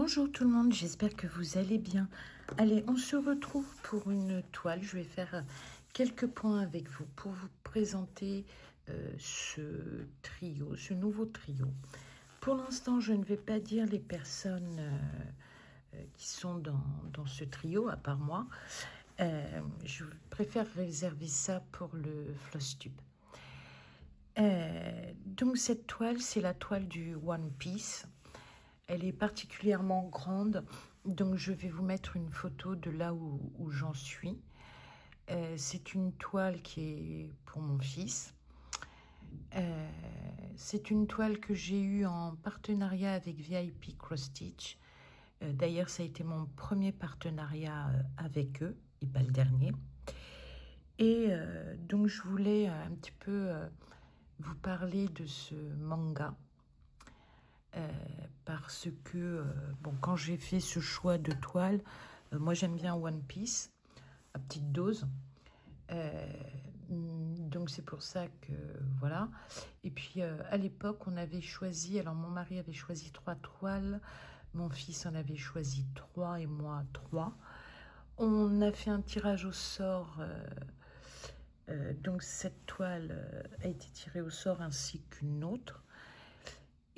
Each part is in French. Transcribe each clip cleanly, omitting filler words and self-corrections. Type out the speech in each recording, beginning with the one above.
Bonjour tout le monde, j'espère que vous allez bien. Allez, on se retrouve pour une toile. Je vais faire quelques points avec vous pour vous présenter ce trio, ce nouveau trio. Pour l'instant, je ne vais pas dire les personnes qui sont dans ce trio, à part moi. Je préfère réserver ça pour le Flosstube. Donc cette toile, c'est la toile du One Piece. Elle est particulièrement grande, donc je vais vous mettre une photo de là où j'en suis. C'est une toile qui est pour mon fils. C'est une toile que j'ai eue en partenariat avec VIP Cross Stitch. D'ailleurs, ça a été mon premier partenariat avec eux, et pas le dernier. Et donc, je voulais un petit peu vous parler de ce manga. Parce que, bon, quand j'ai fait ce choix de toile, moi j'aime bien One Piece, à petite dose. Donc c'est pour ça que, voilà. Et puis à l'époque, on avait choisi, alors mon mari avait choisi 3 toiles, mon fils en avait choisi 3 et moi 3. On a fait un tirage au sort, donc cette toile a été tirée au sort ainsi qu'une autre.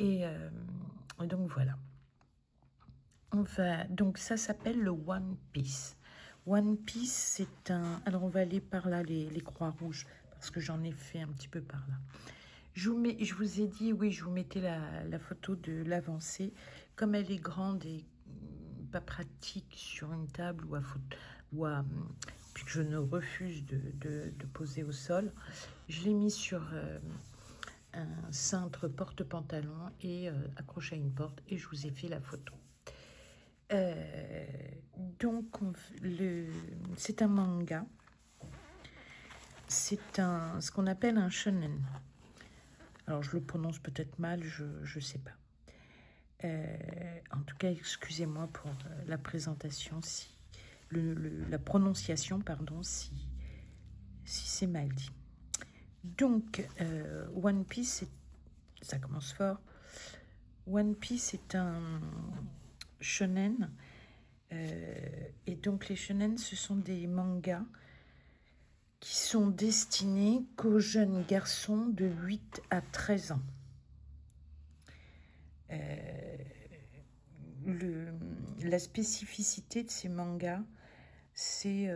Et donc voilà. Donc ça s'appelle le One Piece. One Piece, c'est un... Alors on va aller par là, les croix rouges, parce que j'en ai fait un petit peu par là. Je vous ai dit, oui, je vous mettais la photo de l'avancée. Comme elle est grande et pas pratique sur une table puis que je ne refuse de poser au sol, je l'ai mis sur... un cintre porte-pantalon et accroché à une porte, et je vous ai fait la photo. Donc c'est un manga, c'est ce qu'on appelle un shonen. Alors je le prononce peut-être mal, je sais pas. En tout cas, excusez-moi pour la présentation, la prononciation, pardon, si c'est mal dit. Donc, One Piece, ça commence fort. One Piece est un shonen. Et donc, les shonen, ce sont des mangas qui sont destinés qu'aux jeunes garçons de 8 à 13 ans. La spécificité de ces mangas, c'est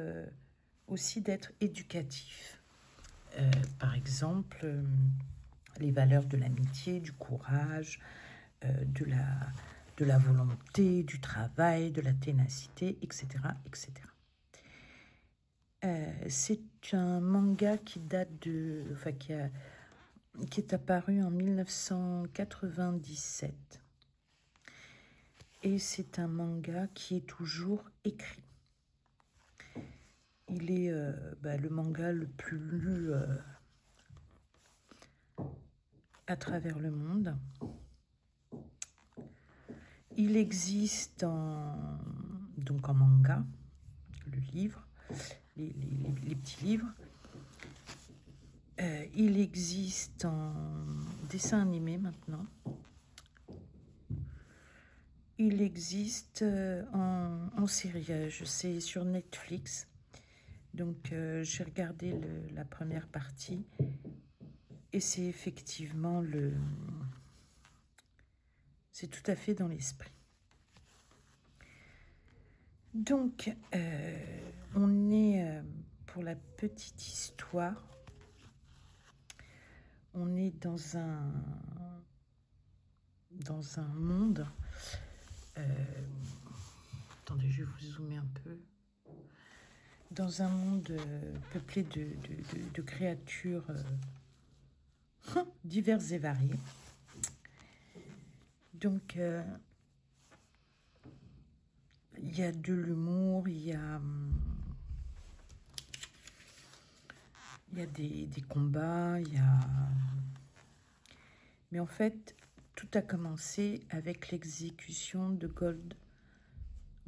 aussi d'être éducatif. Par exemple, les valeurs de l'amitié, du courage, de la volonté, du travail, de la ténacité, etc. etc. C'est un manga qui date qui est apparu en 1997. Et c'est un manga qui est toujours écrit. Il est le manga le plus lu à travers le monde. Il existe donc en manga, le livre, les petits livres. Il existe en dessin animé maintenant. Il existe en série. Je sais sur Netflix. Donc, j'ai regardé la première partie et c'est effectivement c'est tout à fait dans l'esprit. Donc, on est, pour la petite histoire, on est dans un monde... attendez, je vais vous zoomer un peu. Dans un monde peuplé de créatures diverses et variées. Donc, il y a de l'humour, il y a des combats, Mais en fait, tout a commencé avec l'exécution de Gold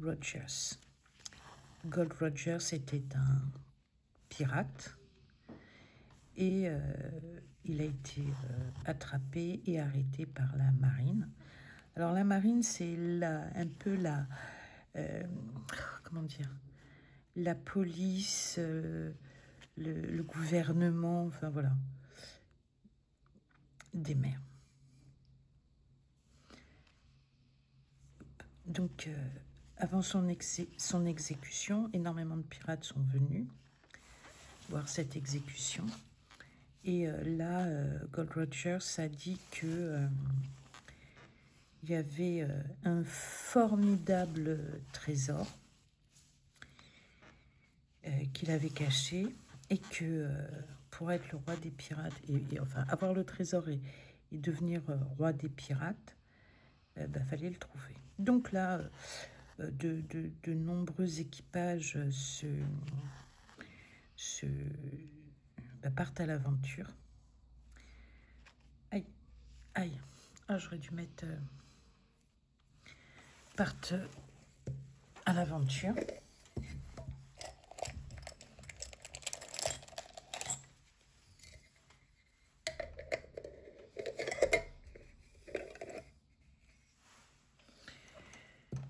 Rogers. Gold Rogers était un pirate et il a été attrapé et arrêté par la marine. Alors la marine, c'est un peu comment dire, la police, le gouvernement, enfin voilà, des mers. Donc, avant son exécution, énormément de pirates sont venus voir cette exécution. Et là, Gold Rogers a dit que il y avait un formidable trésor qu'il avait caché et que pour être le roi des pirates, enfin avoir le trésor et devenir roi des pirates, fallait le trouver. Donc là, de nombreux équipages partent à l'aventure. Aïe, aïe. Ah, j'aurais dû mettre... partent à l'aventure.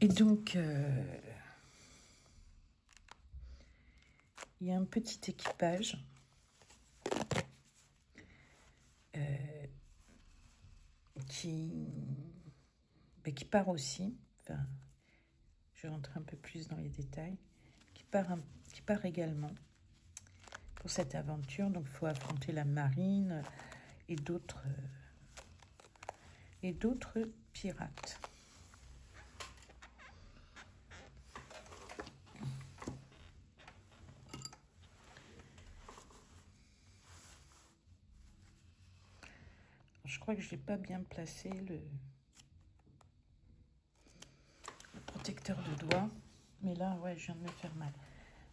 Et donc, il y a un petit équipage qui part aussi, enfin, je vais rentrer un peu plus dans les détails, qui part également pour cette aventure. Donc, il faut affronter la marine et d'autres pirates. Je crois que je n'ai pas bien placé le protecteur de doigts. Mais là, ouais, je viens de me faire mal.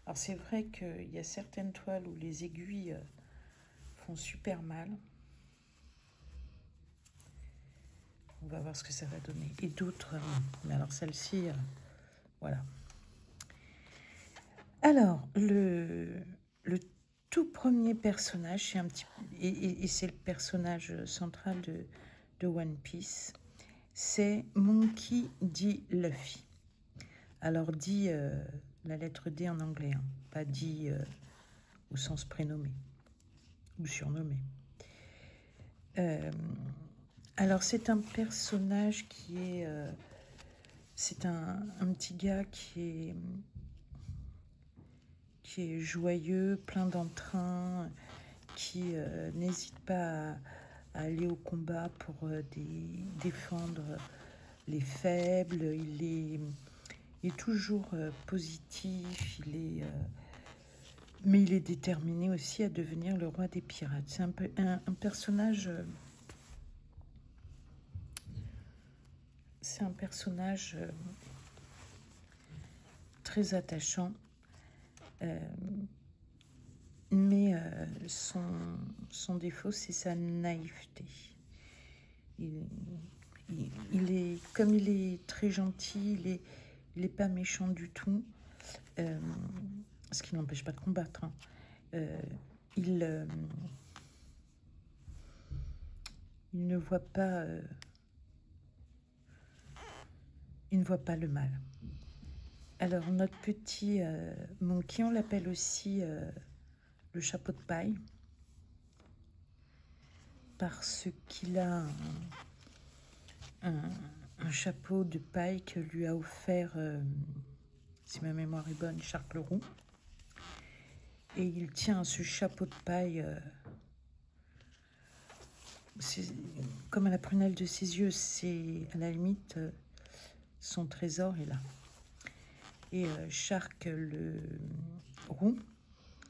Alors, c'est vrai qu'il y a certaines toiles où les aiguilles font super mal. On va voir ce que ça va donner. Et d'autres, mais alors celle-ci, voilà. Alors, le tout premier personnage, et c'est le personnage central de One Piece, c'est Monkey D. Luffy. Alors, dit la lettre D en anglais, hein, pas dit au sens prénommé ou surnommé. Alors, c'est un personnage qui est... c'est un petit gars qui est joyeux, plein d'entrain, qui n'hésite pas à aller au combat pour défendre les faibles. Il est toujours positif, mais il est déterminé aussi à devenir le roi des pirates. C'est un personnage... c'est un personnage très attachant. Mais son défaut, c'est sa naïveté. Comme il est très gentil, il est pas méchant du tout, ce qui n'empêche pas de combattre. Hein. Il ne voit pas... il ne voit pas le mal. Alors, notre petit Monkey, on l'appelle aussi le chapeau de paille, parce qu'il a un chapeau de paille que lui a offert, si ma mémoire est bonne, Shark le Roux. Et il tient ce chapeau de paille comme à la prunelle de ses yeux. C'est à la limite, son trésor est là. Et Shark le Roux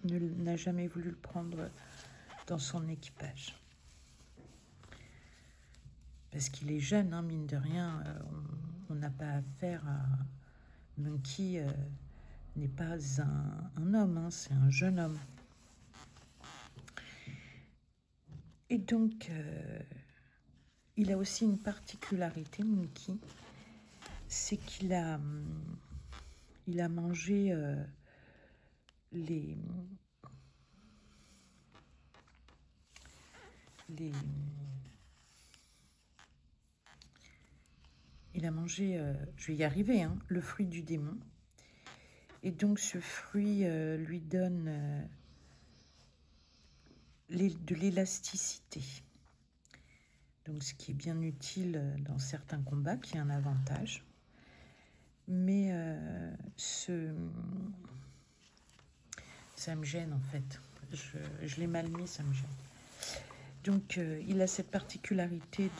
n'a jamais voulu le prendre dans son équipage. Parce qu'il est jeune, hein, mine de rien, on n'a pas affaire à... Monkey n'est pas un homme, hein, c'est un jeune homme. Et donc, il a aussi une particularité, Monkey, c'est qu'il a mangé les il a mangé, je vais y arriver, hein, le fruit du démon. Et donc ce fruit lui donne de l'élasticité. Donc ce qui est bien utile dans certains combats, qui est un avantage. Mais ça me gêne en fait. Je l'ai mal mis, ça me gêne. Donc il a cette particularité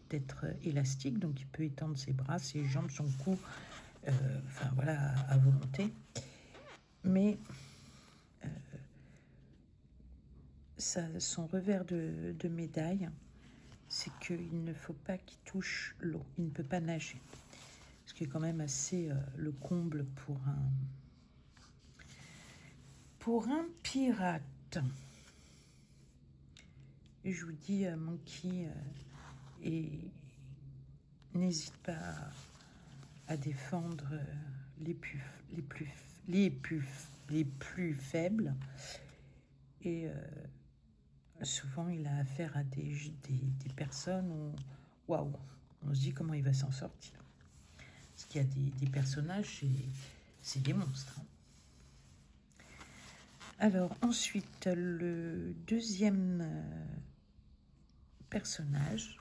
d'être élastique, donc il peut étendre ses bras, ses jambes, son cou, enfin voilà, à volonté. Mais son revers de médaille, c'est qu'il ne faut pas qu'il touche l'eau, il ne peut pas nager. Ce qui est quand même assez le comble pour un pirate. Et je vous dis, Monkey, et n'hésite pas à défendre les plus faibles. Et souvent, il a affaire à des personnes où, waouh, on se dit comment il va s'en sortir. Parce qu'il y a des personnages, c'est des monstres. Hein. Alors, ensuite, le deuxième personnage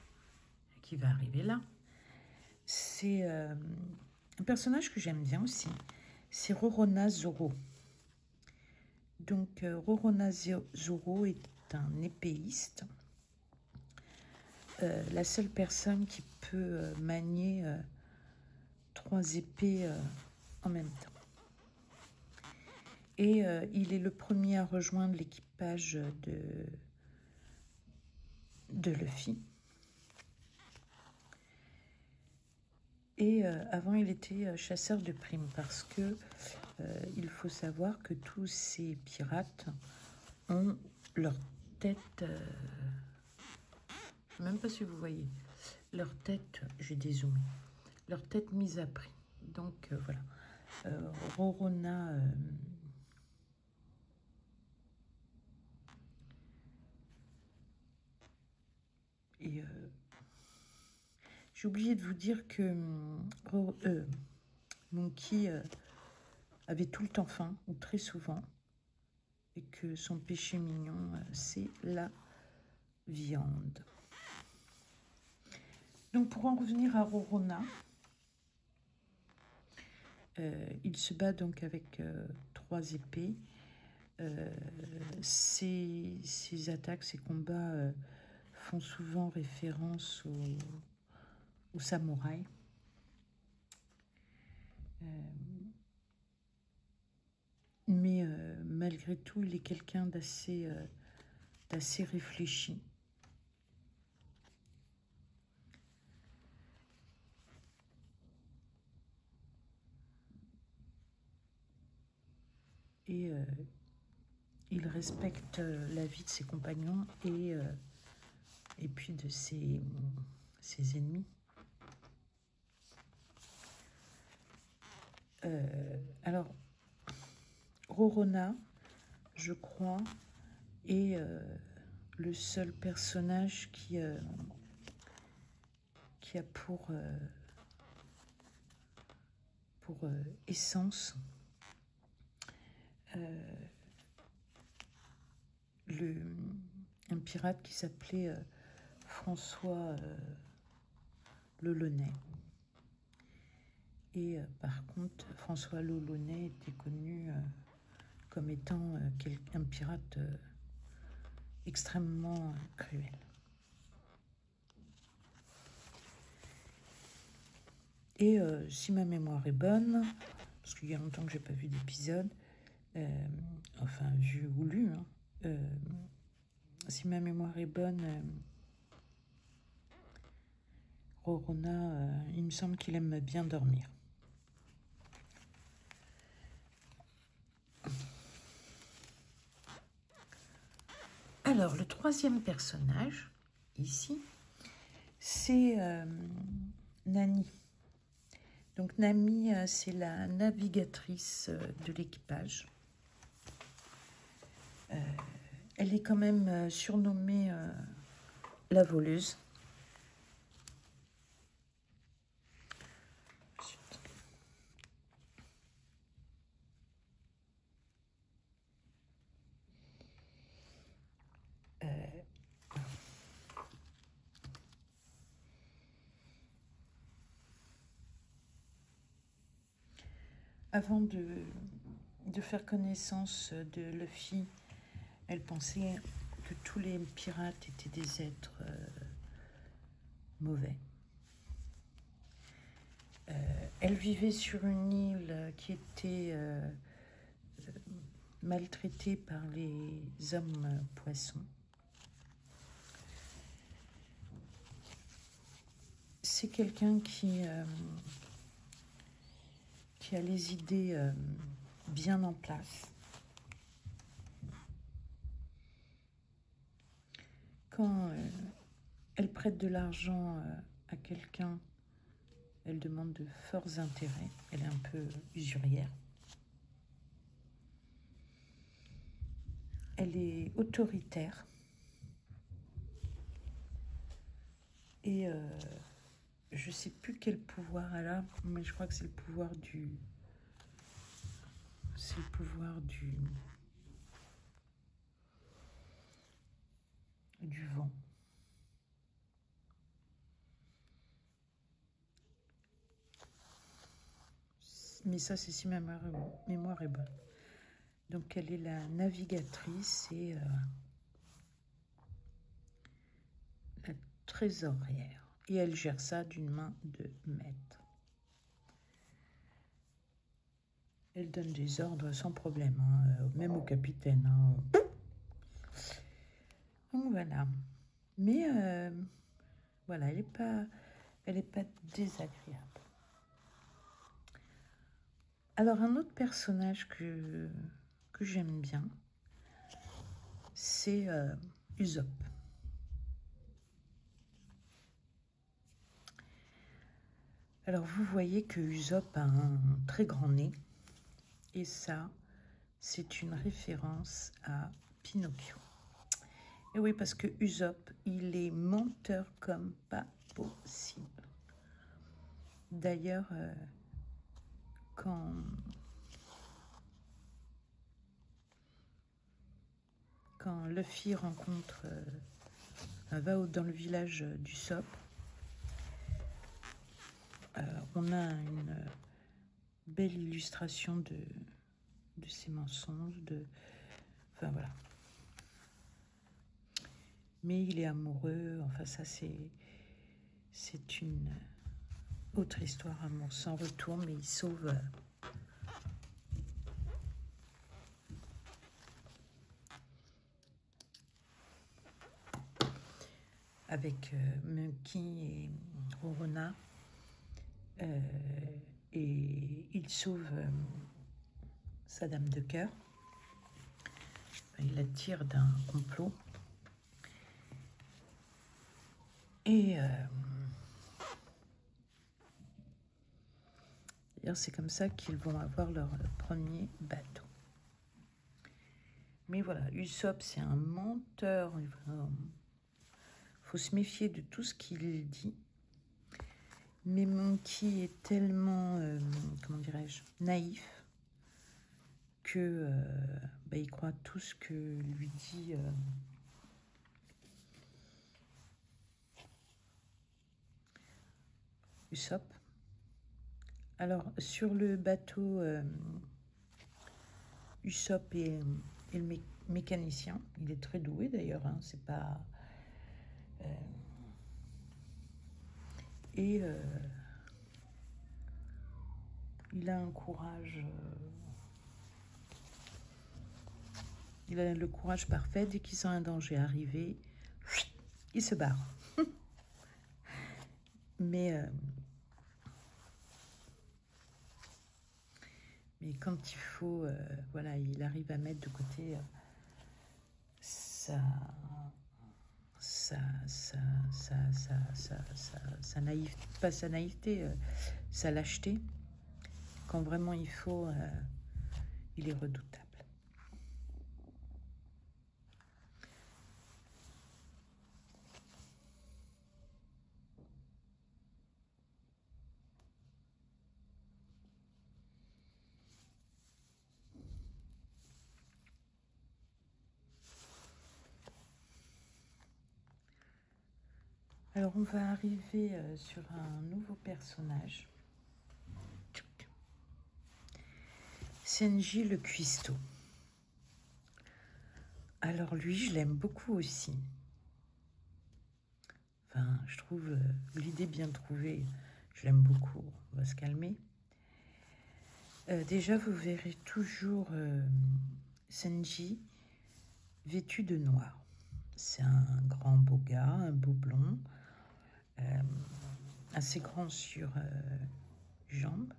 qui va arriver là, c'est un personnage que j'aime bien aussi. C'est Rorona Zoro. Donc, Rorona Zoro est un épéiste. La seule personne qui peut manier 3 épées en même temps. Et il est le premier à rejoindre l'équipage de Luffy. Et avant, il était chasseur de primes parce que il faut savoir que tous ces pirates ont leur tête, je ne sais même pas si vous voyez, leur tête, j'ai dézoomé, leur tête mise à prix. Donc voilà, Rorona et j'ai oublié de vous dire que Monkey avait tout le temps faim, ou très souvent, et que son péché mignon, c'est la viande. Donc pour en revenir à Rorona, il se bat donc avec 3 épées. Ses attaques, ses combats font souvent référence aux samouraïs. Mais malgré tout, il est quelqu'un d'assez réfléchi. Et il respecte la vie de ses compagnons et puis de ses ennemis. Alors, Rorona, je crois, est le seul personnage qui a pour essence un pirate qui s'appelait François Lelaunay. Et par contre, François Lelaunay était connu comme étant un pirate extrêmement cruel. Et si ma mémoire est bonne, parce qu'il y a longtemps que j'ai pas vu d'épisode, enfin vu ou lu, hein, si ma mémoire est bonne, Rorona, il me semble qu'il aime bien dormir. Alors, le troisième personnage, ici, c'est Nami. Donc, Nami, c'est la navigatrice de l'équipage. Elle est quand même surnommée la voleuse. avant de faire connaissance de Luffy, elle pensait que tous les pirates étaient des êtres mauvais. Elle vivait sur une île qui était maltraitée par les hommes poissons. C'est quelqu'un qui a les idées bien en place. Quand elle prête de l'argent à quelqu'un, elle demande de forts intérêts. Elle est un peu usurière. Elle est autoritaire. Et je ne sais plus quel pouvoir elle a, mais je crois que c'est le pouvoir du... C'est le pouvoir du vent. Mais ça, c'est si ma mémoire est bonne. Donc, elle est la navigatrice et la trésorière. Et elle gère ça d'une main de maître. Elle donne des ordres sans problème, hein, même au capitaine. Hein. Donc, voilà. Mais, voilà, elle est pas désagréable. Alors, un autre personnage que j'aime bien, c'est Usopp. Alors, vous voyez que Usopp a un très grand nez. Et ça, c'est une référence à Pinocchio. Et oui, parce que Usopp, il est menteur comme pas possible. D'ailleurs, quand Luffy rencontre, va dans le village d'Usopp, on a une belle illustration de ses mensonges, enfin voilà. Mais il est amoureux, enfin ça c'est une autre histoire, amour sans retour, mais il sauve avec Monkey et Rorona, et il sauve sa dame de cœur. Il la tire d'un complot. Et d'ailleurs, c'est comme ça qu'ils vont avoir leur premier bateau. Mais voilà, Usopp, c'est un menteur. Il faut se méfier de tout ce qu'il dit. Mais Monkey est tellement, comment dirais-je, naïf que il croit tout ce que lui dit Usopp. Alors, sur le bateau, Usopp est le mécanicien. Il est très doué d'ailleurs, hein, c'est pas... et il a un courage... il a le courage parfait. Dès qu'il sent un danger arriver, il se barre. Mais quand il faut, voilà, il arrive à mettre de côté sa naïveté, pas sa naïveté, sa lâcheté. Quand vraiment il faut, il est redoutable. Alors, on va arriver sur un nouveau personnage. Senji le cuistot. Alors lui, je l'aime beaucoup aussi. Enfin, je trouve l'idée bien trouvée. Je l'aime beaucoup. On va se calmer. Déjà, vous verrez toujours Senji vêtu de noir. C'est un grand beau gars, un beau blond, assez grand sur jambes.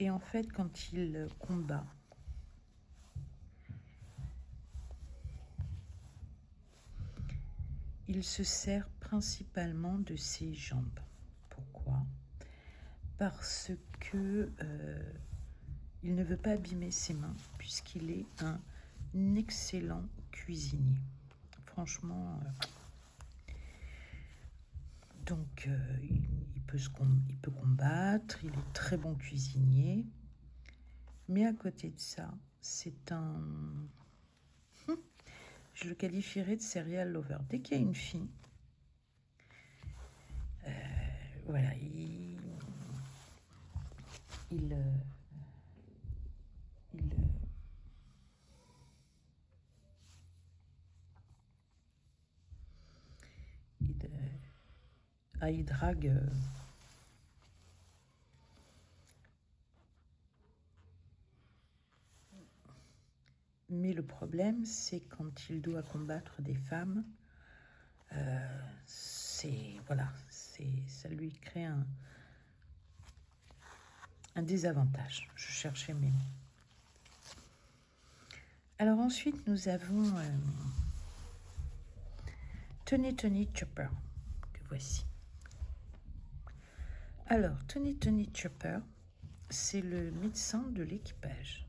Et en fait, quand il combat, il se sert principalement de ses jambes. Pourquoi? Parce que il ne veut pas abîmer ses mains, puisqu'il est un excellent cuisinier. Franchement, donc il peut combattre, il est très bon cuisinier, mais à côté de ça, c'est un... je le qualifierais de serial lover. Dès qu'il y a une fille, voilà, il drague mais le problème, c'est quand il doit combattre des femmes, voilà, ça lui crée un désavantage. Je cherchais mes mots. Alors ensuite, nous avons Tony Chopper, que voici. Alors, Tony Chopper, c'est le médecin de l'équipage.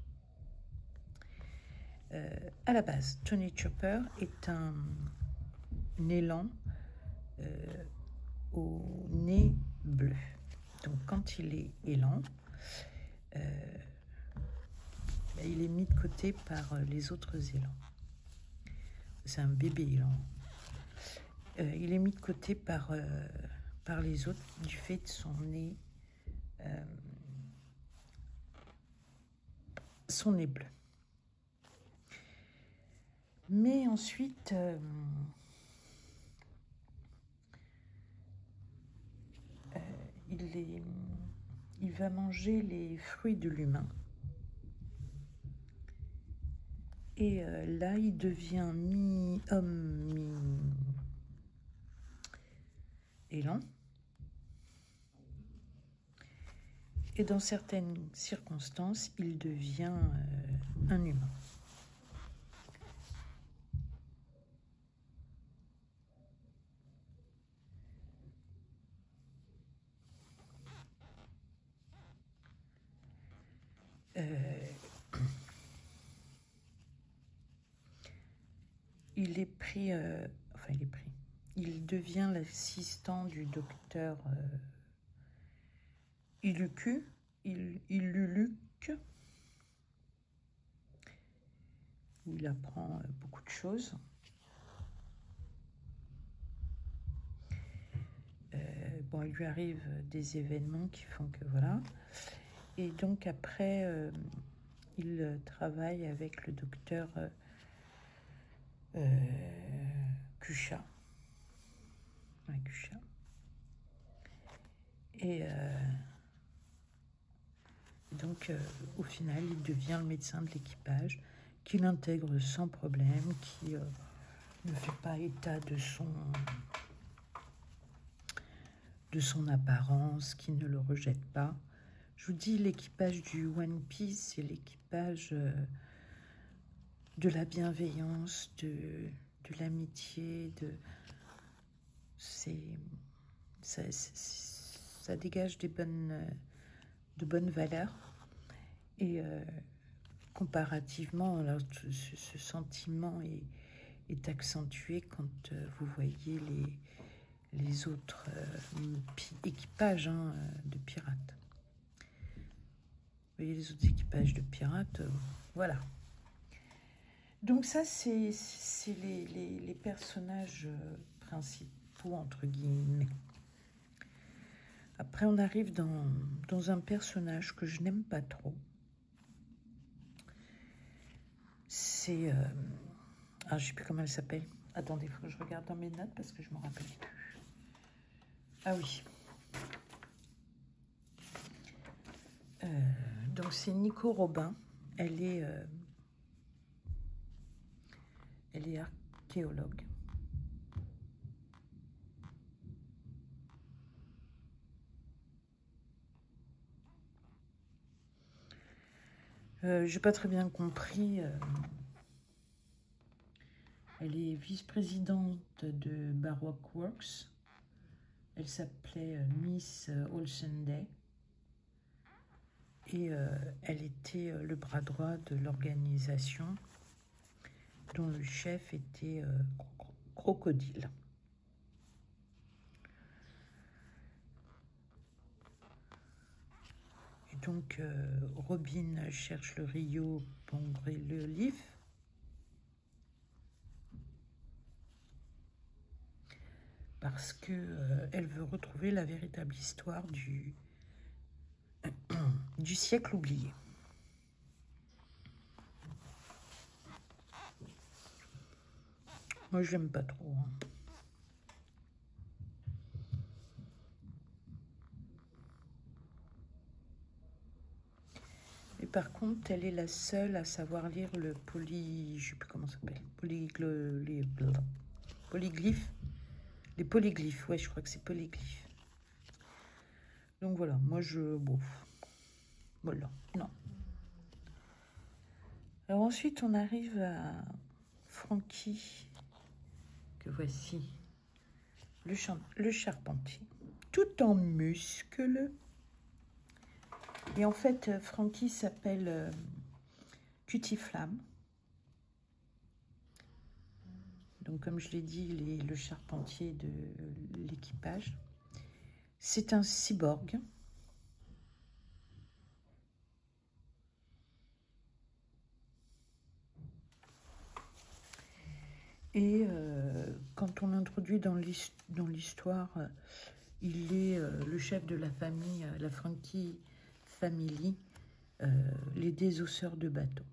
À la base, Tony Chopper est un élan au nez bleu. Donc, quand il est élan, il est mis de côté par les autres élans. C'est un bébé élan. Il est mis de côté par les autres du fait de son nez bleu. Mais ensuite, il va manger les fruits de l'humain. Et là, il devient mi-homme, mi-élan. Et dans certaines circonstances, il devient un humain. Il devient l'assistant du docteur Illuc. Il apprend beaucoup de choses. Bon, il lui arrive des événements qui font que voilà. Et donc après, il travaille avec le docteur Kusha. Ouais, Kusha. Et donc, au final, il devient le médecin de l'équipage, qui l'intègre sans problème, qui ne fait pas état de son apparence, qui ne le rejette pas. Je vous dis, l'équipage du One Piece, c'est l'équipage de la bienveillance, de l'amitié, ça dégage de bonnes valeurs. Et comparativement, alors, ce sentiment est accentué quand vous voyez les autres équipages de pirates. Vous voyez les autres équipages de pirates, voilà. Donc ça, c'est les personnages principaux, entre guillemets. Après, on arrive dans un personnage que je n'aime pas trop. C'est... ah, je sais plus comment elle s'appelle. Attendez, il faut que je regarde dans mes notes parce que je me rappelle plus. Ah oui. Donc c'est Nico Robin. Elle est archéologue. J'ai pas très bien compris. Elle est vice-présidente de Baroque Works. Elle s'appelait Miss Olsen Day. Et elle était le bras droit de l'organisation dont le chef était Crocodile. Et donc, Robin cherche le Rio Pongré-le-Lif. Parce que elle veut retrouver la véritable histoire du siècle oublié. Moi, je l'aime pas trop. Hein. Et par contre, elle est la seule à savoir lire le je sais plus comment ça s'appelle, polyglyphes. Les polyglyphes, ouais, je crois que c'est polyglyphes. Donc voilà, moi bon, voilà, non. Alors ensuite, on arrive à Frankie, que voici, le charpentier, tout en muscles. Et en fait, Frankie s'appelle Cutiflamme. Donc, comme je l'ai dit, il est le charpentier de l'équipage. C'est un cyborg. Et quand on l'introduit dans l'histoire, il est le chef de la famille, la Frankie Family, les désosseurs de bateaux.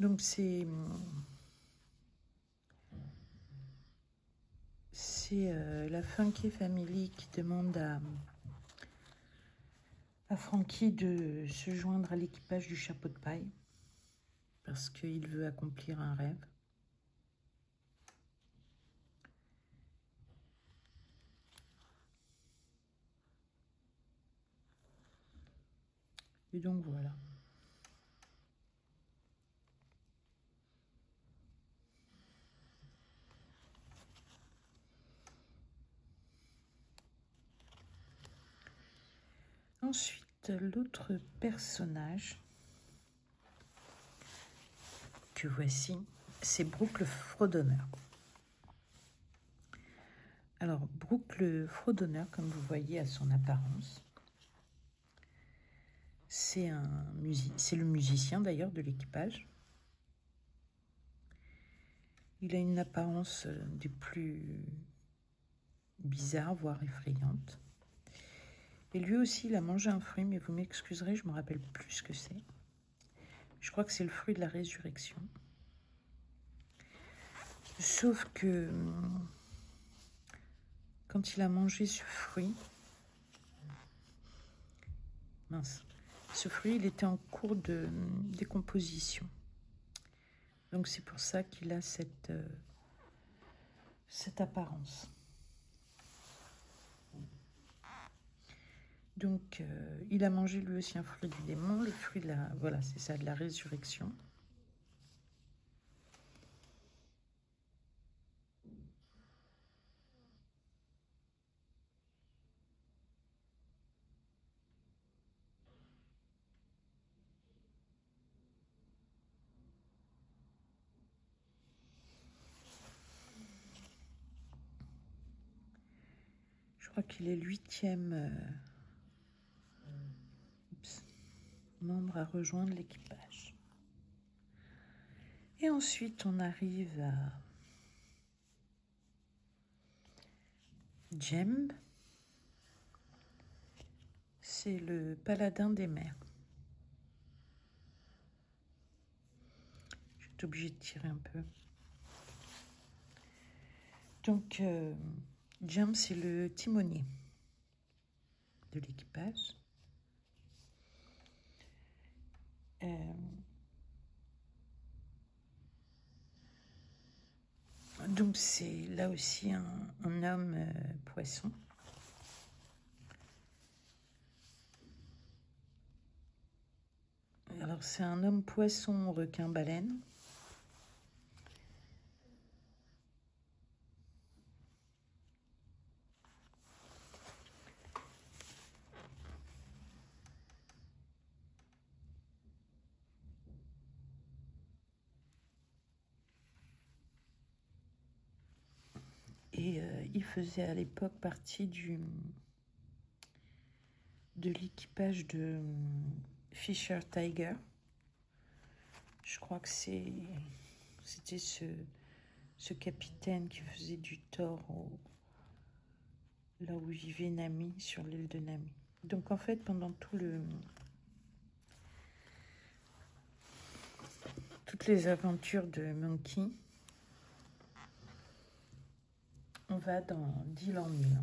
Donc c'est la Funky Family qui demande à Frankie de se joindre à l'équipage du chapeau de paille parce qu'il veut accomplir un rêve. Et donc voilà. Ensuite, l'autre personnage que voici, c'est Brooke le Fredonneur. Alors, Brooke le Fredonneur, comme vous voyez à son apparence, c'est le musicien d'ailleurs de l'équipage. Il a une apparence des plus bizarres, voire effrayantes. Et lui aussi, il a mangé un fruit, mais vous m'excuserez, je ne me rappelle plus ce que c'est. Je crois que c'est le fruit de la résurrection. Sauf que quand il a mangé ce fruit, mince, ce fruit, il était en cours de décomposition. Donc c'est pour ça qu'il a cette apparence. Donc, il a mangé lui aussi un fruit du démon, le fruit de la... Voilà, c'est ça, de la résurrection. crois qu'il est le 8e membre à rejoindre l'équipage. Et ensuite, on arrive à Jem. C'est le paladin des mers. Je suis obligée de tirer un peu. Donc, Jem, c'est le timonier de l'équipage. Donc, c'est là aussi un homme poisson. Alors, c'est un homme poisson requin baleine. Et il faisait à l'époque partie de l'équipage de Fisher Tiger. Je crois que c'était ce capitaine qui faisait du tort là où vivait Nami, sur l'île de Nami. Donc en fait, pendant toutes les aventures de Monkey, on va d'île en île.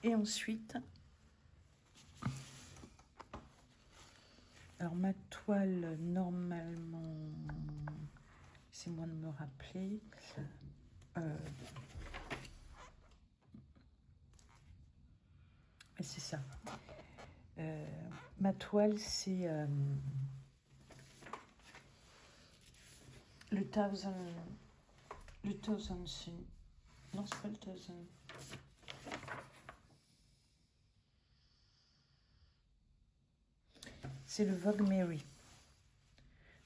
Et ensuite, alors ma toile, normalement, c'est moi de me rappeler, c'est ça. Ma toile, c'est le Thousand Sun. Non, c'est pas le Thousand. C'est le Vogue Mary.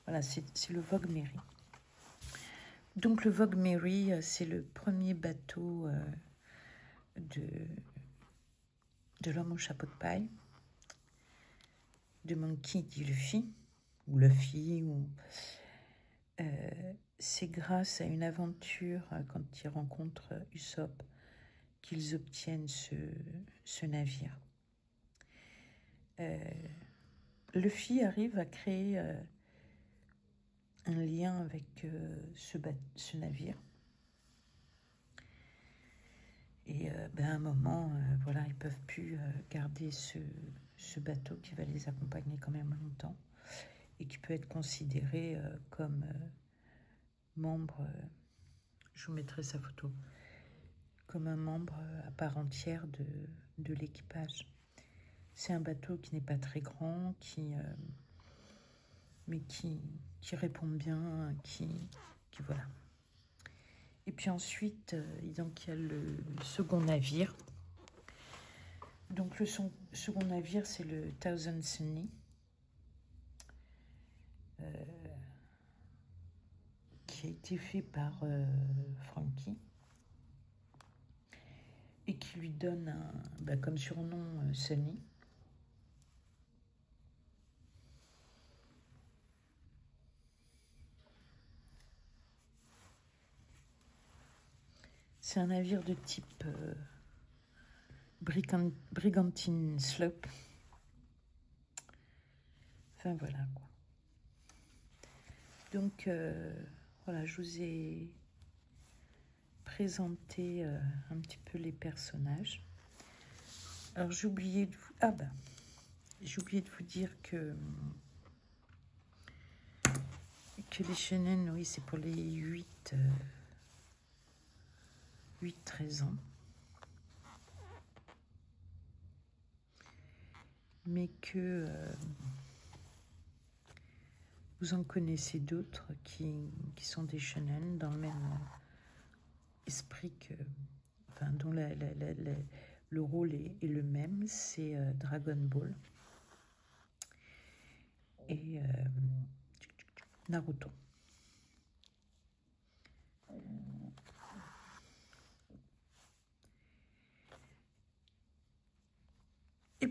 Voilà, c'est le Vogue Mary. Donc le Vogue Mary, c'est le premier bateau de l'homme au chapeau de paille, de Monkey dit Luffy, ou Luffy, ou... c'est grâce à une aventure, quand ils rencontrent Usopp, qu'ils obtiennent ce navire. Luffy arrive à créer un lien avec ce navire. Et à un moment, voilà, ils ne peuvent plus garder ce bateau qui va les accompagner quand même longtemps et qui peut être considéré comme membre, je vous mettrai sa photo, comme un membre à part entière de l'équipage. C'est un bateau qui n'est pas très grand, mais qui répond bien, qui voilà. Et puis ensuite, donc il y a le second navire. Donc le second navire, c'est le Thousand Sunny, qui a été fait par Frankie et qui lui donne comme surnom Sunny. C'est un navire de type Brigantine Sloop. Enfin voilà quoi. Donc voilà, je vous ai présenté un petit peu les personnages. Alors j'ai oublié de vous... j'ai oublié de vous dire que les shonen, oui, c'est pour les 8-13 ans. Mais que vous en connaissez d'autres qui sont des shonen dans le même esprit que... Enfin, dont le rôle est le même, c'est Dragon Ball et Naruto.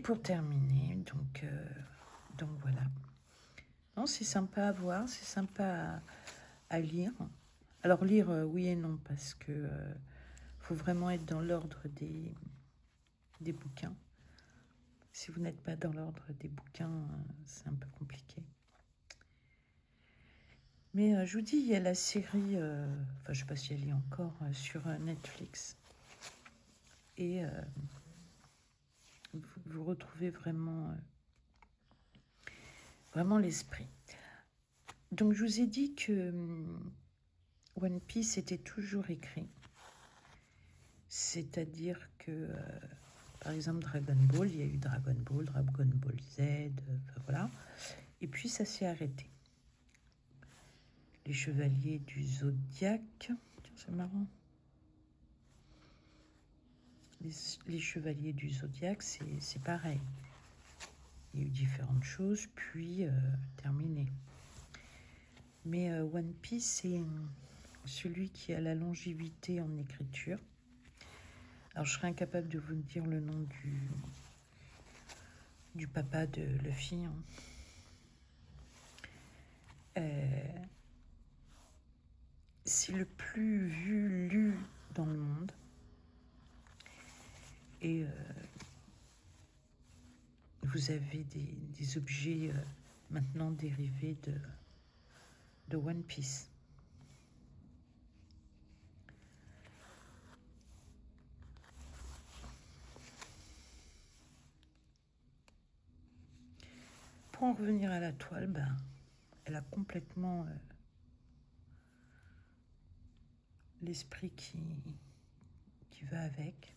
pour terminer, donc voilà. Non, c'est sympa à voir, c'est sympa à lire. Alors lire, oui et non, parce que faut vraiment être dans l'ordre des bouquins. Si vous n'êtes pas dans l'ordre des bouquins, c'est un peu compliqué. Mais je vous dis, il y a la série, enfin je ne sais pas si elle y est encore, sur Netflix. Et vous retrouvez vraiment l'esprit. Donc je vous ai dit que One Piece était toujours écrit. C'est-à-dire que, par exemple, Dragon Ball, il y a eu Dragon Ball Z, enfin voilà. Et puis ça s'est arrêté. Les Chevaliers du Zodiaque, c'est marrant. Les Chevaliers du Zodiaque, c'est pareil. Il y a eu différentes choses, puis terminé. Mais One Piece, c'est celui qui a la longévité en écriture. Alors, je serais incapable de vous dire le nom du papa de Luffy. C'est le plus lu dans le monde. Et vous avez des objets maintenant dérivés de One Piece. Pour en revenir à la toile, ben, elle a complètement l'esprit qui va avec.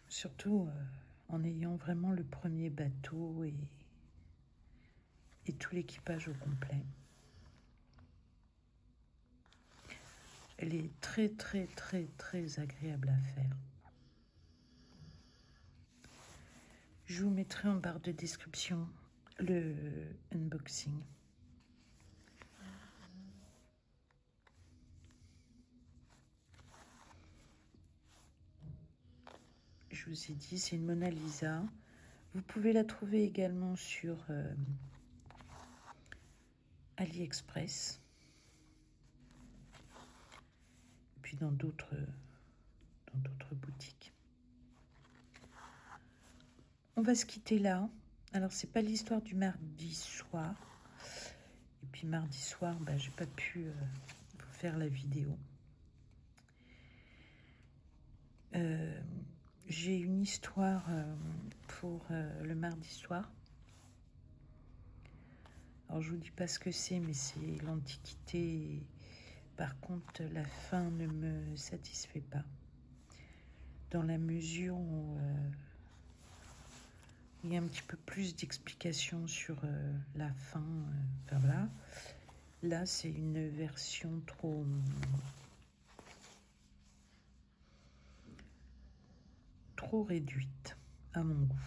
Surtout en ayant vraiment le premier bateau et tout l'équipage au complet. Elle est très, très, très, très agréable à faire. Je vous mettrai en barre de description le unboxing. Je vous ai dit, c'est une Mona Lisa. Vous pouvez la trouver également sur AliExpress. Et puis dans d'autres boutiques. On va se quitter là. Alors, c'est pas l'histoire du mardi soir. Et puis mardi soir, bah, j'ai pas pu vous faire la vidéo. J'ai une histoire pour le mardi soir. Alors, je vous dis pas ce que c'est, mais c'est l'Antiquité. Par contre, la fin ne me satisfait pas. Dans la mesure où il y a un petit peu plus d'explications sur la fin. Enfin, voilà. Là, c'est une version trop réduite à mon goût.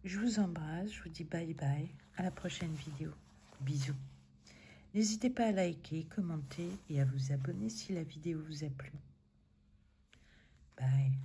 Je vous embrasse, je vous dis bye bye, à la prochaine vidéo. Bisous. N'hésitez pas à liker, commenter et à vous abonner si la vidéo vous a plu. Bye.